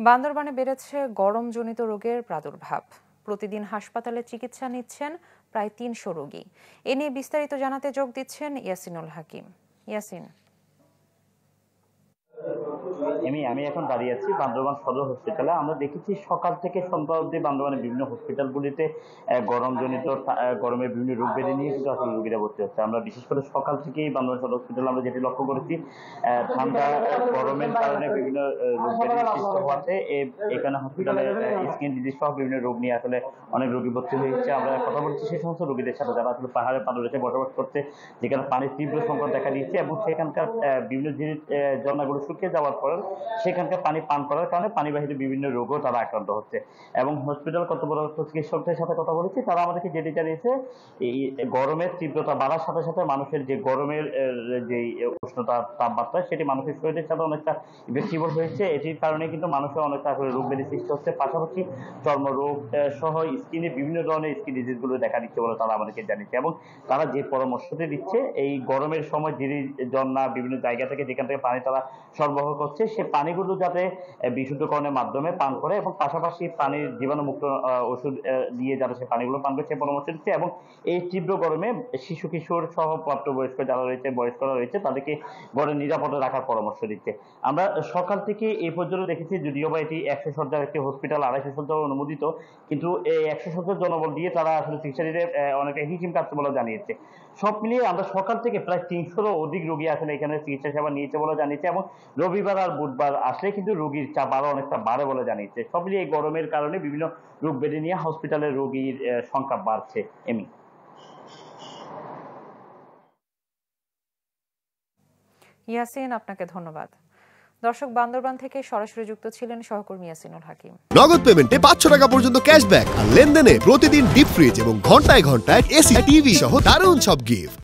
বান্দরবানে বেড়েছে গরমজনিত রোগের প্রাদুর্ভাব। প্রতিদিন হাসপাতালে চিকিৎসা নিচ্ছেন প্রায় ৩০০ রোগী। এ নিয়ে বিস্তারিত জানাতে যোগ দিচ্ছেন ইয়াসিনুল হাকিম। ইয়াসিন, আমি এখন দাঁড়িয়ে আছি বান্দরবান সদর হসপিটালে। আমরা দেখেছি সকাল থেকে সন্ধ্যা অবধি বান্দরবানের বিভিন্ন হসপিটালগুলিতে গরমের বিভিন্ন রোগ বেঁধে নিয়ে কিন্তু আসলে রোগীরা ভর্তি হচ্ছে। আমরা বিশেষ করে সকাল থেকেই বান্দরবান সদর হসপিটালে আমরা যেটি লক্ষ্য করেছি, ঠান্ডা গরমের কারণে বিভিন্ন রোগ বেঁধে সৃষ্ট হওয়াতে এখানে হসপিটালে স্কিন ডিজিজ সহ বিভিন্ন রোগ নিয়ে আসলে অনেক রোগী ভর্তি হয়েছে। আমরা কথা বলছি সেই সমস্ত রোগীদের সাথে যারা আসলে পাহাড়ে পাদদেশে বসবাস করছে, যেখানে পানির তীব্র সংকট দেখা দিয়েছে এবং সেখানকার বিভিন্ন ঝর্ণাগুলো শুকিয়ে যাওয়ার পর সেখানকার পানি পান করার কারণে পানিবাহিত বিভিন্ন রোগও তারা আক্রান্ত হচ্ছে। এবং হসপিটাল কর্তব্যরত চিকিৎসকদের সাথে কথা বলেছি, তারা আমাদেরকে যেটি জানিয়েছে, এই গরমের তীব্রতা বাড়ার সাথে সাথে মানুষের যে গরমের যে উষ্ণতা তাপমাত্রা সেটি মানুষের শরীরের সাথে অনেকটা ইফেক্টিভল হয়েছে। এটির কারণে কিন্তু মানুষের অনেকটা করে রোগ ব্যাধি সৃষ্টি হচ্ছে, পাশাপাশি চর্মরোগ সহ স্কিনে বিভিন্ন ধরনের স্কিন ডিজিজগুলো দেখা দিচ্ছে বলে তারা আমাদেরকে জানিয়েছে। এবং তারা যে পরামর্শটি দিচ্ছে, এই গরমের সময় ঝর্ণা বিভিন্ন জায়গা থেকে যেখান থেকে পানি তারা সরবরাহ করছে, সে পানিগুলো যাতে বিশুদ্ধকরণের মাধ্যমে পান করে এবং পাশাপাশি পানির জীবাণুমুক্ত ওষুধ দিয়ে যারা সে পানিগুলো পান করে সে পরামর্শ দিচ্ছে। এবং এই তীব্র গরমে শিশু কিশোর সহ প্রাপ্তবয়স্ক যারা রয়েছে, বয়স্করা রয়েছে, তাদেরকে ঘরে নিরাপদে রাখার পরামর্শ দিচ্ছে। আমরা সকাল থেকে এই পর্যন্ত দেখেছি, যদিও বা এটি 100 শয্যার একটি হসপিটাল, 250 শয্যা অনুমোদিত, কিন্তু এই 100 শয্যার জনবল দিয়ে তারা আসলে চিকিৎসা দিতে অনেকটা হিমশিম কাটছে বলে জানিয়েছে। সব মিলিয়ে আমরা সকাল থেকে প্রায় 300-রও অধিক রোগী আসলে এখানে চিকিৎসা সেবা নিয়েছে বলে জানিয়েছে। এবং রবিবার আর বুধবার আসলে কিন্তু রোগীর চাপ আরো অনেকটা বাড়ে বলে জানিয়েছে। সব মিলিয়ে এই গরমের কারণে বিভিন্ন রোগ বেঁধে নিয়ে হসপিটালের রোগীর সংখ্যা বাড়ছে। ইয়াসিন, আপনাকে ধন্যবাদ। দর্শক, বান্দরবান থেকে সরাসরি যুক্ত ছিলেন সহকর্মী ইয়াসিনুল হাকিম। নগদ পেমেন্টে 500 টাকা পর্যন্ত ক্যাশব্যাক আর লেনদেনে প্রতিদিন ডিপ ফ্রিজ এবং ঘন্টায় ঘন্টায় এসি টিভি সহ দারুণ সব গিফট।